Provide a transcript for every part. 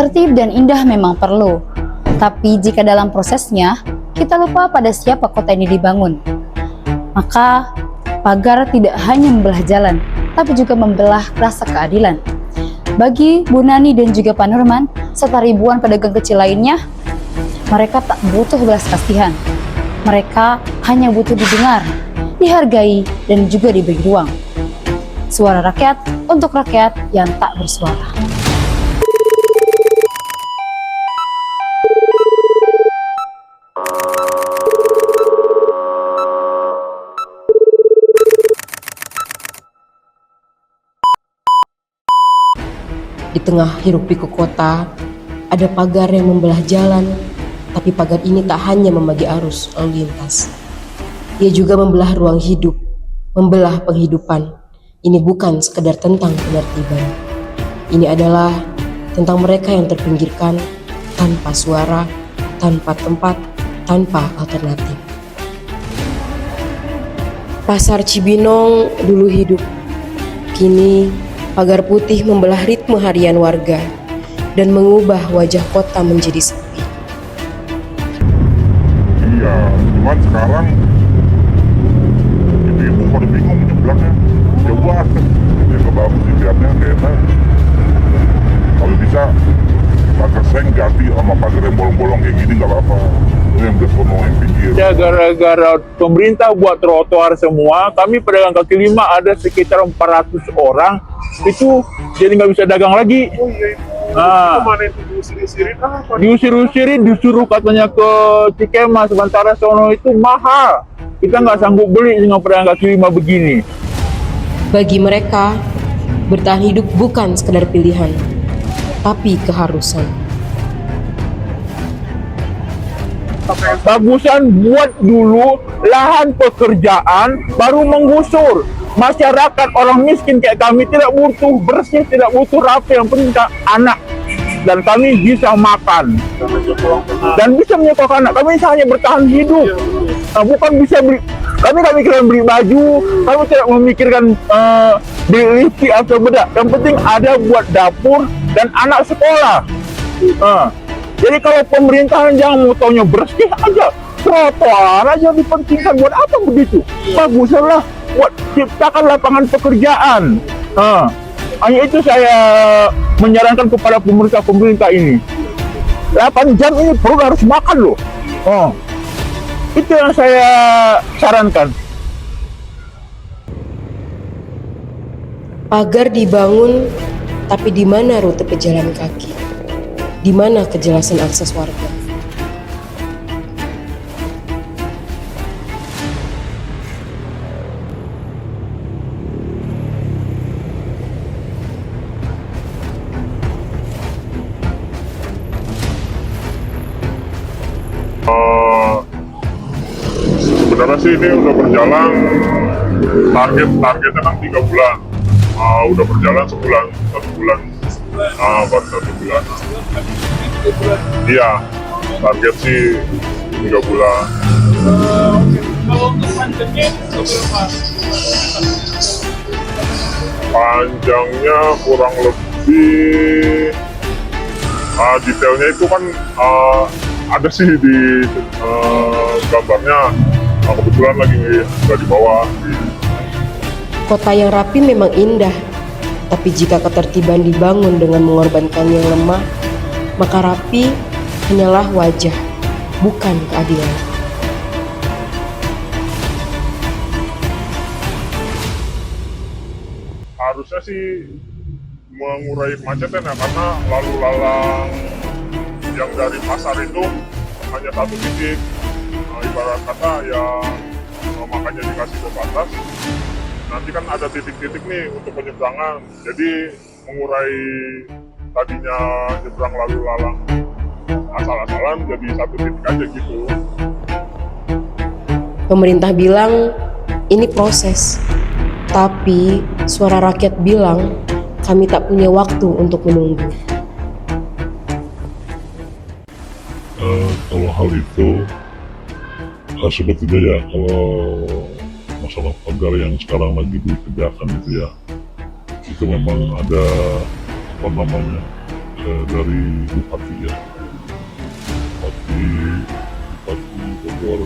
Tertib dan indah memang perlu, tapi jika dalam prosesnya kita lupa pada siapa kota ini dibangun, maka pagar tidak hanya membelah jalan, tapi juga membelah rasa keadilan. Bagi Bu Nani dan juga Pak Nurman, serta ribuan pedagang kecil lainnya, mereka tak butuh belas kasihan. Mereka hanya butuh didengar, dihargai, dan juga diberi ruang. Suara rakyat untuk rakyat yang tak bersuara. Di tengah hiruk-pikuk kota, ada pagar yang membelah jalan, tapi pagar ini tak hanya membagi arus lalu lintas. Ia juga membelah ruang hidup, membelah penghidupan. Ini bukan sekedar tentang penertiban. Ini adalah tentang mereka yang terpinggirkan, tanpa suara, tanpa tempat, tanpa alternatif. Pasar Cibinong dulu hidup, kini pagar putih membelah ritme harian warga dan mengubah wajah kota menjadi sepi. Iya, cuman sekarang ibu-ibu pada bingung nyebrangnya jauh banget. Ya nggak bagus sih lihatnya, nggak enak. Kalau bisa pagar seng ganti sama pagar yang bolong-bolong kayak gini nggak apa-apa. Itu yang udah sono yang pinggir. Ya gara-gara pemerintah buat trotoar semua, kami pedagang kaki lima ada sekitar 400 orang itu jadi nggak bisa dagang lagi. Oh iya itu. Nah, Kemana itu diusir-usirin apa? diusir-usirin, disuruh katanya ke Cikema, sementara sono itu mahal. Kita nggak sanggup beli dengan pedagang kaki lima begini. Bagi mereka, bertahan hidup bukan sekedar pilihan, tapi keharusan. Bagusan buat dulu lahan pekerjaan baru menggusur. Masyarakat orang miskin kayak kami tidak butuh bersih, tidak butuh rapi, yang penting anak dan kami bisa makan dan bisa menyekolahkan anak. Kami hanya bertahan hidup, nah, bukan bisa beli. Kami tak mikirkan beli baju, kami tidak memikirkan beli lipstick atau bedak. Yang penting ada buat dapur dan anak sekolah. Jadi kalau pemerintahan jangan mau taunya bersih aja, trotoar aja dipentingkan, buat apa begitu? Baguslah buat ciptakan lapangan pekerjaan. Hanya itu saya menyarankan kepada pemerintah ini. 8 jam ini perlu harus makan loh. Itu yang saya sarankan. Pagar dibangun, tapi di mana rute pejalan kaki? Di mana kejelasan akses warga? Sebenarnya sih ini udah berjalan, targetnya kan 3 bulan. Udah berjalan sebulan, 1 bulan, baru 1 bulan. Iya, target sih 3 bulan. Kalau untuk panjangnya berapa? Panjangnya kurang lebih, detailnya itu kan ada sih di gambarnya. Kebetulan lagi nggak di bawah. Kota yang rapi memang indah, tapi jika ketertiban dibangun dengan mengorbankan yang lemah, maka rapi hanyalah wajah, bukan keadilan. Harusnya sih mengurai kemacetan ya, karena lalu lalang yang dari pasar itu hanya satu titik. Ibarat kata ya, makanya dikasih pembatas. Nanti kan ada titik-titik nih untuk penyeberangan, jadi mengurai tadinya nyebrang lalu lalang asal-asalan jadi satu titik aja gitu. Pemerintah bilang ini proses, tapi suara rakyat bilang kami tak punya waktu untuk menunggu. Kalau hal itu sebetulnya ya, kalau masalah pagar yang sekarang lagi dikerjakan itu ya, itu memang ada apa namanya, dari Bupati ya, Bupati Bogor.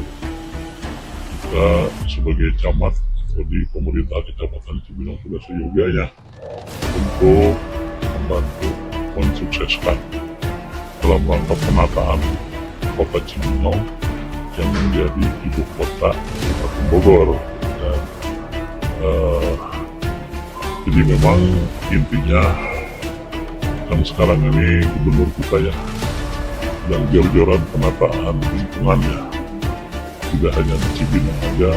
Kita sebagai camat atau di pemerintah Kecamatan Cibinong sudah seyogianya untuk membantu mensukseskan dalam rangka penataan Kota Cibinong yang menjadi ibu kota Kabupaten Bogor. Dan, jadi memang intinya kan sekarang ini gubernur kita ya yang jor-joran penataan lingkungannya, tidak hanya di Cibinong aja,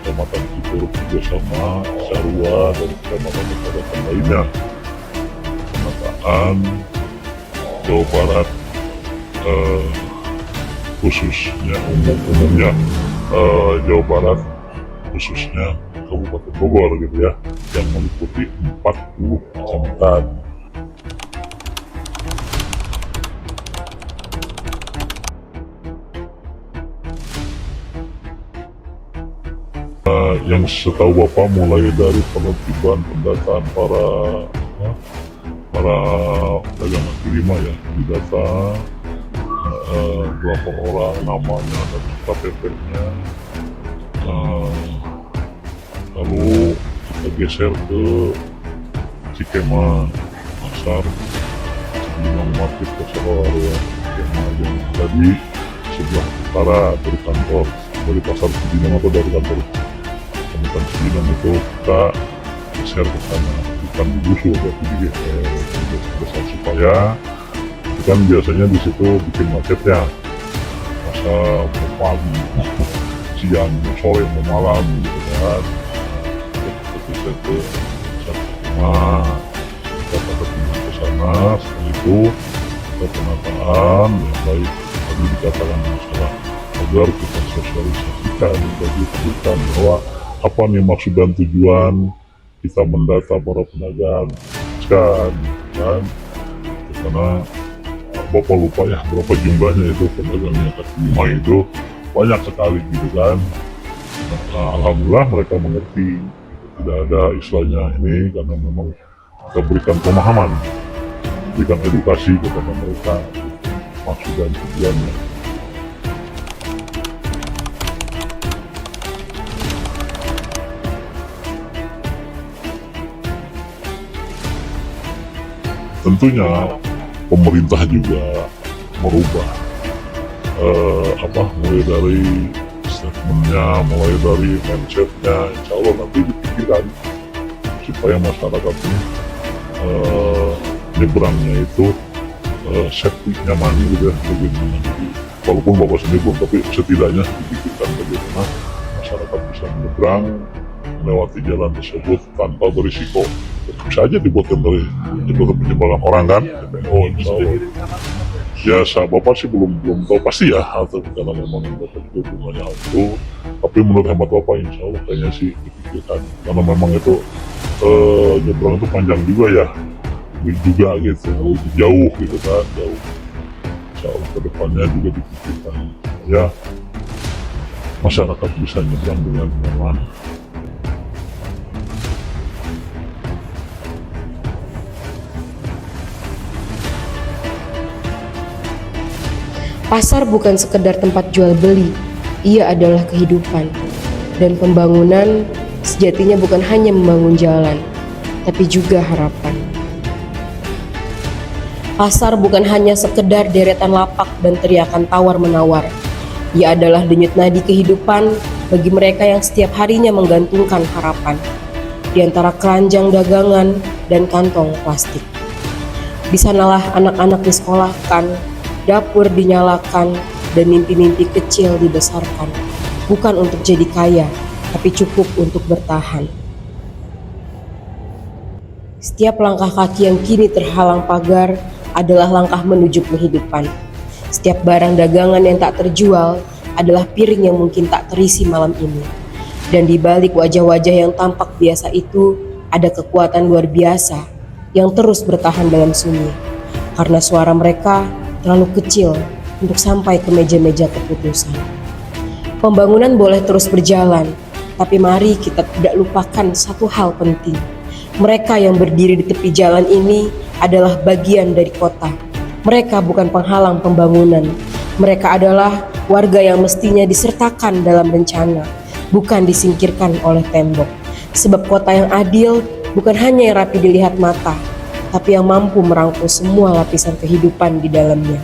Kecamatan Cikurub juga sama, Sarua dan kecamatan-kecamatan lainnya. Penataan Jawa Barat khususnya umumnya Jawa Barat khususnya Kabupaten Bogor gitu ya, yang meliputi 40 kecamatan. Yang setahu Bapak mulai dari penertiban pendataan para pedagang kaki lima ya, didata berapa orang namanya dan KTP-nya. Lalu kita geser ke Cikema, Pasar Cibinong Market, Pasar ya, Cikema yang tadi sebelah utara dari kantor, dari Pasar Cibinong atau dari kantor Kecamatan Cibinong itu kita geser ke sana, bukan digusur tapi digeser supaya kan biasanya di situ bikin macetnya, masa mau pagi, siang, mau sore, mau malam gitu kan. Kita ke sana, kita pindah ke sana, setelah itu kita penataan yang baik tadi dikatakan masalah agar kita sosialisasikan bagi publikan bahwa apa nih maksud dan tujuan kita mendata para pedagang kan, karena Bapak lupa ya berapa jumlahnya itu pedagangnya kaki lima itu banyak sekali gitu kan. Nah, alhamdulillah mereka mengerti, tidak ada istilahnya ini karena memang kita berikan pemahaman, berikan edukasi kepada mereka maksud dan tujuannya. Tentunya pemerintah juga merubah mulai dari statementnya, mulai dari mindsetnya, insya Allah nanti dipikirkan supaya masyarakat ini nyebrangnya itu safety nyaman gitu ya, bagaimana. Jadi walaupun Bapak sendiri belum, tapi setidaknya dipikirkan bagaimana masyarakat bisa menyeberang melewati jalan tersebut tanpa berisiko. Bisa aja dibuatkan dari penyeberangan orang kan, oh insya Allah. Ya Bapak sih belum tahu pasti ya, atau karena memang Bapak juga hubungannya itu, tapi menurut hemat Bapak insya Allah kayaknya sih dipikirkan, karena memang itu nyebrang itu panjang juga ya, juga gitu, jauh gitu kan, jauh. Insya Allah kedepannya juga dipikirkan ya masyarakat bisa nyebrang dengan nyaman. Pasar bukan sekedar tempat jual beli, ia adalah kehidupan. Dan pembangunan sejatinya bukan hanya membangun jalan, tapi juga harapan. Pasar bukan hanya sekedar deretan lapak dan teriakan tawar-menawar. Ia adalah denyut nadi kehidupan bagi mereka yang setiap harinya menggantungkan harapan di antara keranjang dagangan dan kantong plastik. Di sanalah anak-anak disekolahkan, dapur dinyalakan, dan mimpi-mimpi kecil dibesarkan, bukan untuk jadi kaya, tapi cukup untuk bertahan. Setiap langkah kaki yang kini terhalang pagar adalah langkah menuju kehidupan. Setiap barang dagangan yang tak terjual adalah piring yang mungkin tak terisi malam ini. Dan di balik wajah-wajah yang tampak biasa itu, ada kekuatan luar biasa yang terus bertahan dalam sunyi. Karena suara mereka terlalu kecil untuk sampai ke meja-meja keputusan. Pembangunan boleh terus berjalan, tapi mari kita tidak lupakan satu hal penting, Mereka yang berdiri di tepi jalan ini adalah bagian dari kota. Mereka bukan penghalang pembangunan. Mereka adalah warga yang mestinya disertakan dalam rencana, bukan disingkirkan oleh tembok. Sebab kota yang adil bukan hanya yang rapi dilihat mata, tapi yang mampu merangkul semua lapisan kehidupan di dalamnya.